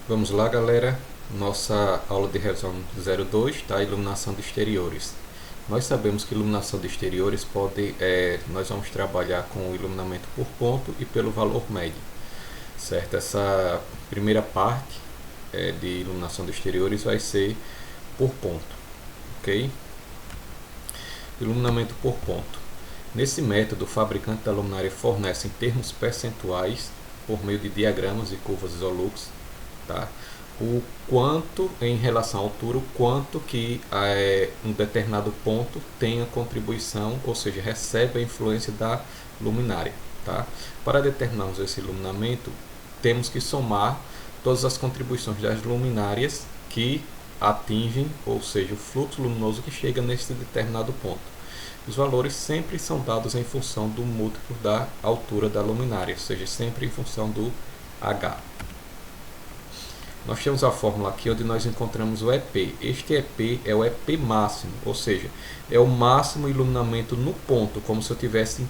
Vamos lá, galera. Nossa aula de revisão 02, tá? Iluminação de exteriores. Nós sabemos que iluminação de exteriores nós vamos trabalhar com o iluminamento por ponto e pelo valor médio, certo? Essa primeira parte de iluminação de exteriores vai ser por ponto, ok? Iluminamento por ponto. Nesse método, o fabricante da luminária fornece em termos percentuais, por meio de diagramas e curvas Isolux, tá? O quanto em relação à altura, o quanto que um determinado ponto tem a contribuição, ou seja, recebe a influência da luminária, tá? Para determinarmos esse iluminamento, temos que somar todas as contribuições das luminárias que atingem, ou seja, o fluxo luminoso que chega nesse determinado ponto. Os valores sempre são dados em função do múltiplo da altura da luminária, ou seja, sempre em função do H. Nós temos a fórmula aqui onde nós encontramos o EP. Este EP é o EP máximo, ou seja, é o máximo iluminamento no ponto, como se eu tivesse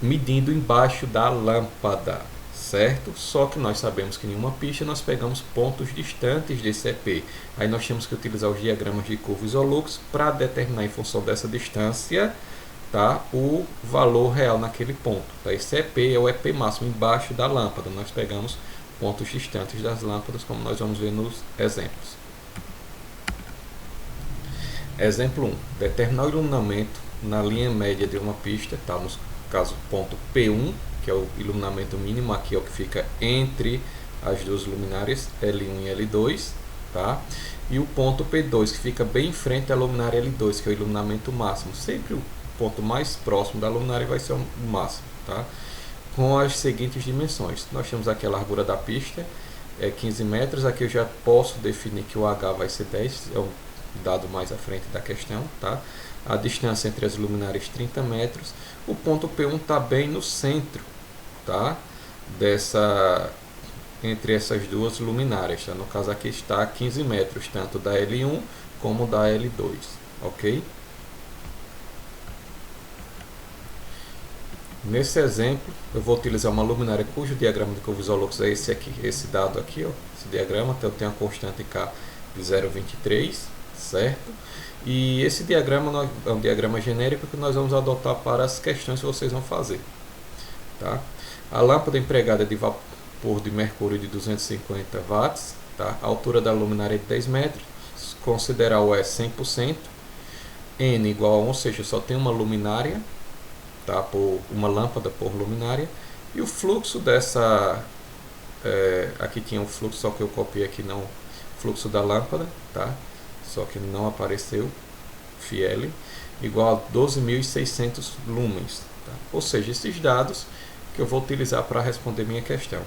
medindo embaixo da lâmpada, certo? Só que nós sabemos que em uma pista nós pegamos pontos distantes desse EP. Aí nós temos que utilizar os diagramas de curva Isolux para determinar em função dessa distância, tá, o valor real naquele ponto. Tá? Esse EP é o EP máximo embaixo da lâmpada. Nós pegamos pontos distantes das lâmpadas, como nós vamos ver nos exemplos. Exemplo 1. Determinar o iluminamento na linha média de uma pista, tá? No caso, ponto P1, que é o iluminamento mínimo, aqui é o que fica entre as duas luminárias, L1 e L2, tá? E o ponto P2, que fica bem em frente à luminária L2, que é o iluminamento máximo. Sempre o ponto mais próximo da luminária vai ser o máximo, tá? Com as seguintes dimensões. Nós temos aqui a largura da pista, é 15 metros. Aqui eu já posso definir que o H vai ser 10, é o dado mais à frente da questão, tá? A distância entre as luminárias 30 metros. O ponto P1 está bem no centro, tá? Entre essas duas luminárias, tá? No caso aqui está 15 metros, tanto da L1 como da L2, ok? Nesse exemplo, eu vou utilizar uma luminária cujo diagrama de curva Isolux é esse aqui, esse dado aqui, ó, esse diagrama, então eu tenho a constante K de 0,23, certo? E esse diagrama é um diagrama genérico que nós vamos adotar para as questões que vocês vão fazer, tá? A lâmpada empregada é de vapor de mercúrio de 250 watts, tá? A altura da luminária é de 10 metros, considerar o E 100%, N igual a 1, ou seja, só tem uma luminária, tá? Por uma lâmpada por luminária, e o fluxo dessa aqui tinha um fluxo, só que eu copiei aqui não, fluxo da lâmpada, tá? Só que não apareceu, Fiel, igual a 12.600 lumens, tá? Ou seja, esses dados que eu vou utilizar para responder minha questão.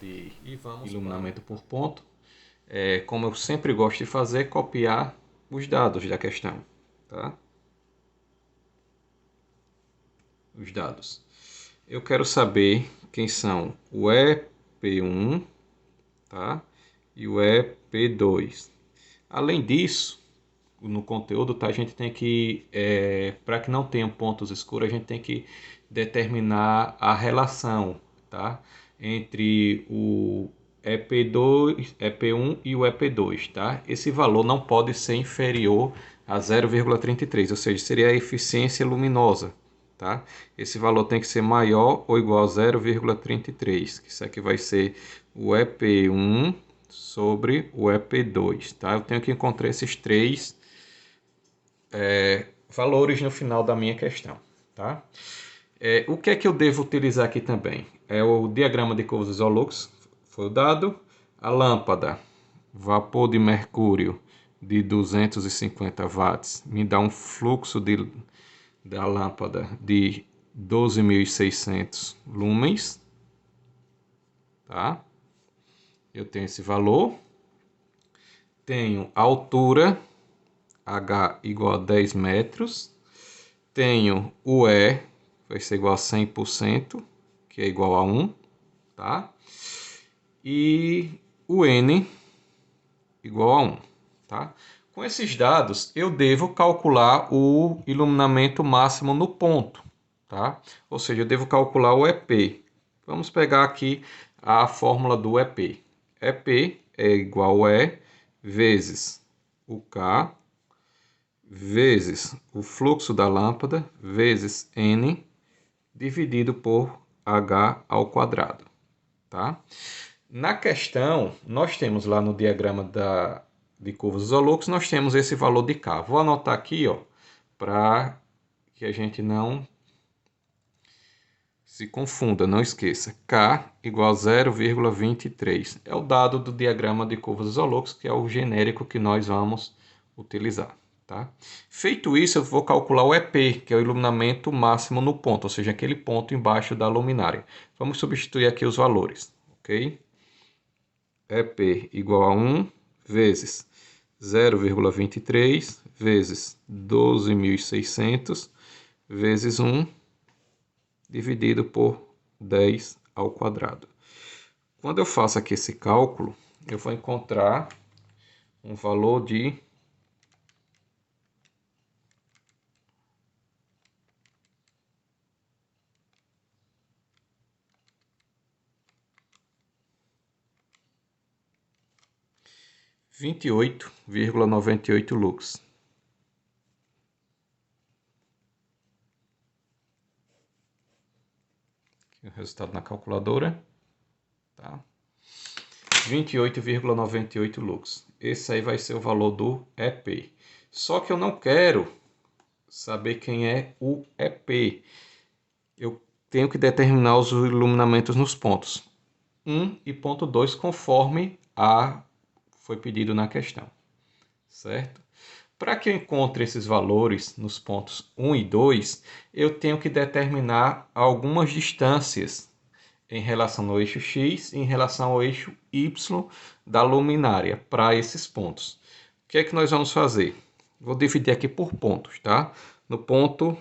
E vamos iluminamento por ponto. Como eu sempre gosto de fazer, copiar os dados da questão, tá? Os dados. Eu quero saber quem são o EP1, tá? E o EP2. Além disso, no conteúdo, tá? A gente tem que, para que não tenham pontos escuros, a gente tem que determinar a relação, tá? Entre o EP2, EP1 e o EP2, tá? Esse valor não pode ser inferior a 0,33, ou seja, seria a eficiência luminosa, tá? Esse valor tem que ser maior ou igual a 0,33, que isso aqui vai ser o EP1 sobre o EP2, tá? Eu tenho que encontrar esses três valores no final da minha questão, tá? O que é que eu devo utilizar aqui também? É o diagrama de curvas Isolux, foi o dado. A lâmpada, vapor de mercúrio de 250 watts, me dá um fluxo da lâmpada de 12.600 lumens, tá? Eu tenho esse valor. Tenho a altura, H igual a 10 metros. Tenho o E, vai ser igual a 100%, que é igual a 1, tá? E o N igual a 1, tá? Com esses dados, eu devo calcular o iluminamento máximo no ponto, tá? Ou seja, eu devo calcular o EP. Vamos pegar aqui a fórmula do EP. EP é igual a E vezes o K vezes o fluxo da lâmpada vezes N dividido por H ao quadrado. Tá? Na questão, nós temos lá no diagrama de curvas isolux, nós temos esse valor de K. Vou anotar aqui, para que a gente não se confunda, não esqueça. K igual a 0,23. É o dado do diagrama de curvas isolux, que é o genérico que nós vamos utilizar. Tá? Feito isso, eu vou calcular o EP, que é o iluminamento máximo no ponto, ou seja, aquele ponto embaixo da luminária. Vamos substituir aqui os valores, ok? EP igual a 1 vezes 0,23 vezes 12.600 vezes 1 dividido por 10 ao quadrado. Quando eu faço aqui esse cálculo, eu vou encontrar um valor de 28,98 lux. Aqui o resultado na calculadora. Tá? 28,98 lux. Esse aí vai ser o valor do EP. Só que eu não quero saber quem é o EP. Eu tenho que determinar os iluminamentos nos pontos 1 e ponto 2, conforme foi pedido na questão, certo? Para que eu encontre esses valores nos pontos 1 e 2, eu tenho que determinar algumas distâncias em relação ao eixo X e em relação ao eixo Y da luminária para esses pontos. O que é que nós vamos fazer? Vou dividir aqui por pontos, tá? No ponto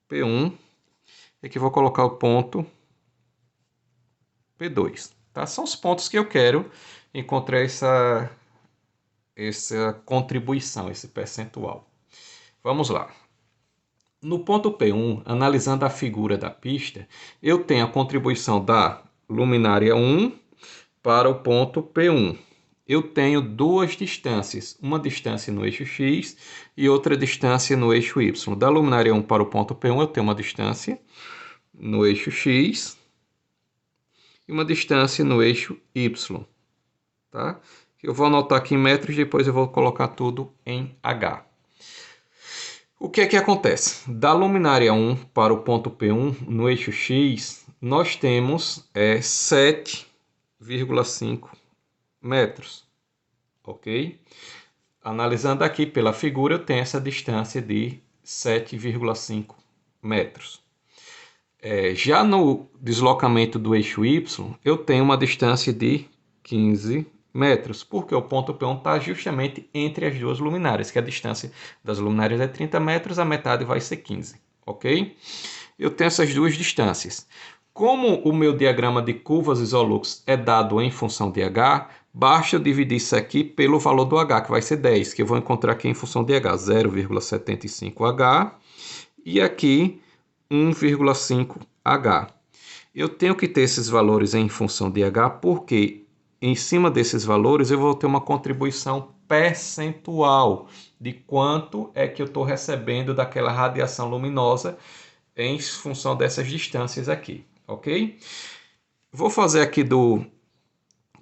P1, aqui vou colocar o ponto P2. Tá? São os pontos que eu quero encontrar essa contribuição, esse percentual. Vamos lá. No ponto P1, analisando a figura da pista, eu tenho a contribuição da luminária 1 para o ponto P1. Eu tenho duas distâncias, uma distância no eixo X e outra distância no eixo Y. Da luminária 1 para o ponto P1, eu tenho uma distância no eixo X e uma distância no eixo Y, tá? Eu vou anotar aqui em metros, depois eu vou colocar tudo em H. O que é que acontece? Da luminária 1 para o ponto P1, no eixo X, nós temos 7,5 metros, ok? Analisando aqui pela figura, eu tenho essa distância de 7,5 metros. Já no deslocamento do eixo Y, eu tenho uma distância de 15 metros, porque o ponto P1 está justamente entre as duas luminárias, que a distância das luminárias é 30 metros, a metade vai ser 15, ok? Eu tenho essas duas distâncias. Como o meu diagrama de curvas isolux é dado em função de H, basta eu dividir isso aqui pelo valor do H, que vai ser 10, que eu vou encontrar aqui em função de H, 0,75H, e aqui 1,5H. Eu tenho que ter esses valores em função de H, porque em cima desses valores eu vou ter uma contribuição percentual de quanto é que eu estou recebendo daquela radiação luminosa em função dessas distâncias aqui, ok? Vou fazer aqui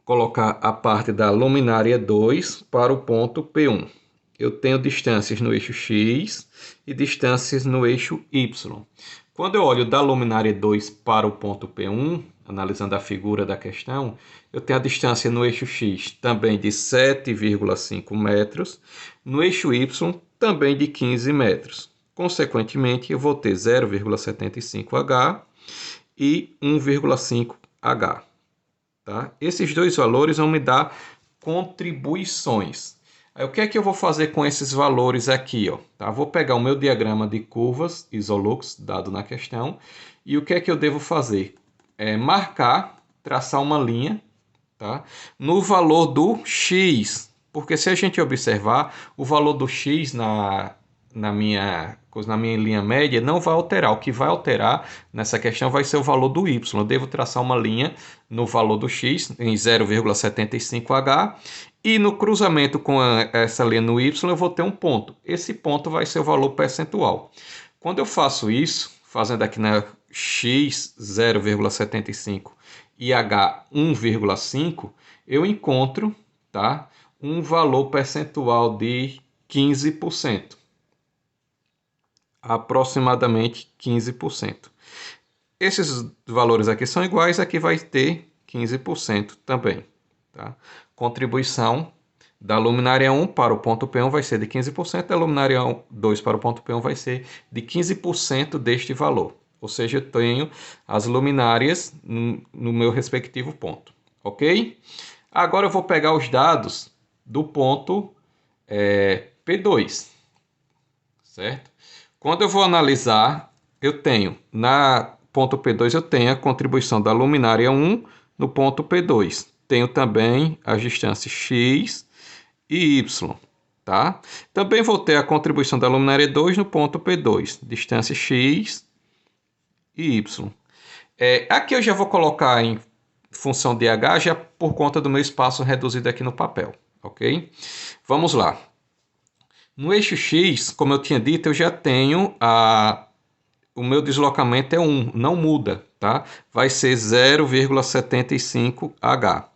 colocar a parte da luminária 2 para o ponto P1. Eu tenho distâncias no eixo X e distâncias no eixo Y. Quando eu olho da luminária 2 para o ponto P1, analisando a figura da questão, eu tenho a distância no eixo X também de 7,5 metros, no eixo Y também de 15 metros. Consequentemente, eu vou ter 0,75H e 1,5H. Tá? Esses dois valores vão me dar contribuições. Aí, o que é que eu vou fazer com esses valores aqui? Tá? Vou pegar o meu diagrama de curvas isolux dado na questão e o que é que eu devo fazer? Traçar uma linha, tá? No valor do X, porque se a gente observar, o valor do X na minha na minha linha média, não vai alterar. O que vai alterar nessa questão vai ser o valor do y. Eu devo traçar uma linha no valor do x em 0,75H e no cruzamento com essa linha no y eu vou ter um ponto. Esse ponto vai ser o valor percentual. Quando eu faço isso, fazendo aqui na x 0,75 e h 1,5, eu encontro, tá, um valor percentual de 15%. Aproximadamente 15%. Esses valores aqui são iguais, aqui vai ter 15% também. Tá? Contribuição da luminária 1 para o ponto P1 vai ser de 15%, da luminária 2 para o ponto P1 vai ser de 15% deste valor. Ou seja, eu tenho as luminárias no meu respectivo ponto. Ok? Agora eu vou pegar os dados do ponto P2. Certo? Quando eu vou analisar, eu tenho, na ponto P2, eu tenho a contribuição da luminária 1 no ponto P2. Tenho também as distâncias x e y. Tá? Também vou ter a contribuição da luminária 2 no ponto P2, distância x e y. Aqui eu já vou colocar em função de h, já por conta do meu espaço reduzido aqui no papel. Ok? Vamos lá. No eixo X, como eu tinha dito, eu já tenho o meu deslocamento é 1, não muda, tá? Vai ser 0,75H.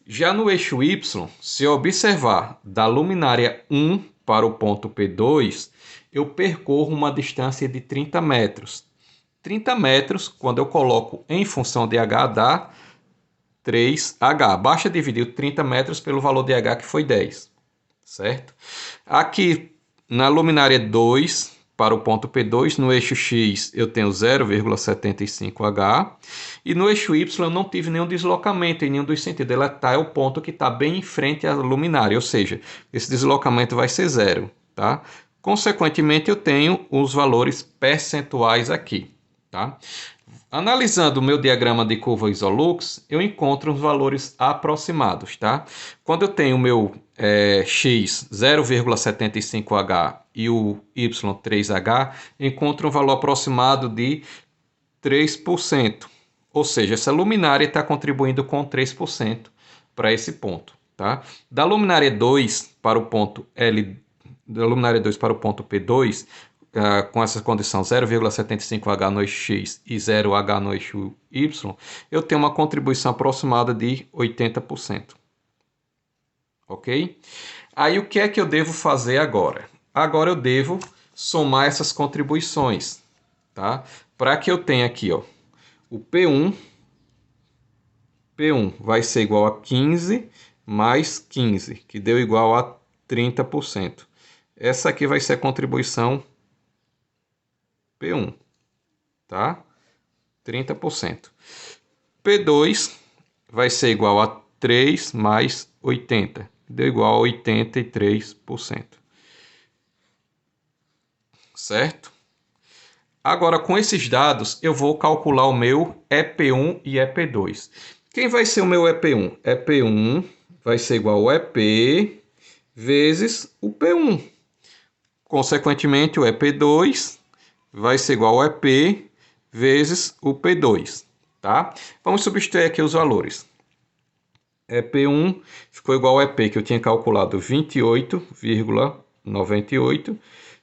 Já no eixo Y, se eu observar da luminária 1 para o ponto P2, eu percorro uma distância de 30 metros. 30 metros, quando eu coloco em função de H, dá 3H. Basta dividir 30 metros pelo valor de H, que foi 10. Certo? Aqui na luminária 2 para o ponto P2, no eixo X eu tenho 0,75H e no eixo Y eu não tive nenhum deslocamento em nenhum dos sentidos. Ela é o ponto que está bem em frente à luminária, ou seja, esse deslocamento vai ser zero. Tá? Consequentemente, eu tenho os valores percentuais aqui. Tá? Analisando o meu diagrama de curva Isolux, eu encontro os valores aproximados. Tá? Quando eu tenho o meu x 0,75H e o y 3H, encontro um valor aproximado de 3%. Ou seja, essa luminária está contribuindo com 3% para esse ponto. Tá? Da luminária 2 para o ponto da luminária 2 para o ponto P2, com essa condição 0,75H no eixo X e 0H no eixo Y, eu tenho uma contribuição aproximada de 80%. Ok? Aí o que é que eu devo fazer agora? Agora eu devo somar essas contribuições, tá? Para que eu tenha aqui, ó, o P1 vai ser igual a 15 mais 15, que deu igual a 30%. Essa aqui vai ser a contribuição P1, tá? 30%. P2 vai ser igual a 3 mais 80, deu igual a 83%. Certo? Agora, com esses dados, eu vou calcular o meu EP1 e EP2. Quem vai ser o meu EP1? EP1 vai ser igual ao EP vezes o P1. Consequentemente, o EP2 vai ser igual ao EP vezes o P2, tá? Vamos substituir aqui os valores. EP1 ficou igual ao EP, que eu tinha calculado 28,98,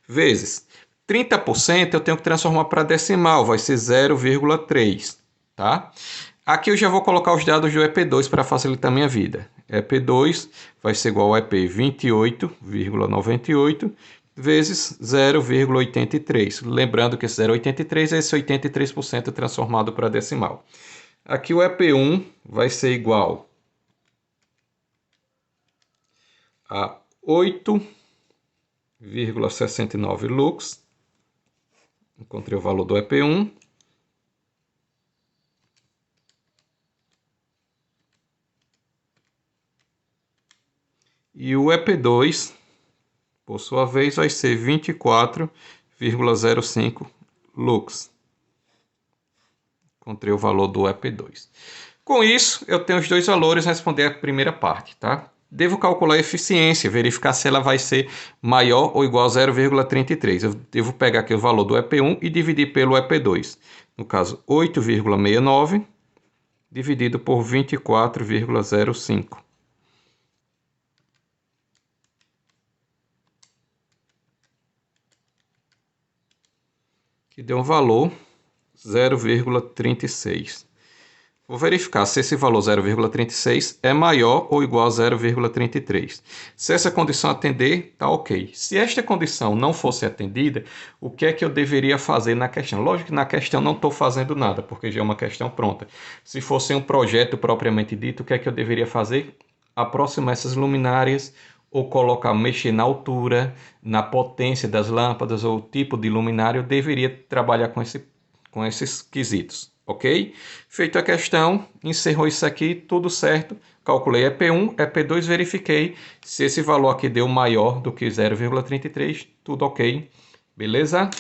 vezes 30%, eu tenho que transformar para decimal, vai ser 0,3, tá? Aqui eu já vou colocar os dados do EP2 para facilitar a minha vida. EP2 vai ser igual ao EP 28,98, vezes 0,83. Lembrando que esse 0,83 é esse 83% transformado para decimal. Aqui o EP1 vai ser igual a 8,69 lux. Encontrei o valor do EP1. E o EP2, por sua vez, vai ser 24,05 lux. Encontrei o valor do EP2. Com isso, eu tenho os dois valores, responder a primeira parte, tá? devo calcular a eficiência, verificar se ela vai ser maior ou igual a 0,33. Eu devo pegar aqui o valor do EP1 e dividir pelo EP2. No caso, 8,69 dividido por 24,05. Que deu um valor 0,36. Vou verificar se esse valor 0,36 é maior ou igual a 0,33. Se essa condição atender, tá ok. Se esta condição não fosse atendida, o que é que eu deveria fazer na questão? Lógico que na questão não estou fazendo nada, porque já é uma questão pronta. Se fosse um projeto propriamente dito, o que é que eu deveria fazer? Aproximar essas luminárias ou mexer na altura, na potência das lâmpadas ou tipo de luminária. Eu deveria trabalhar com esses quesitos. Ok? Feito a questão, encerrou isso aqui, tudo certo. Calculei EP1, EP2, verifiquei se esse valor aqui deu maior do que 0,33, tudo ok. Beleza?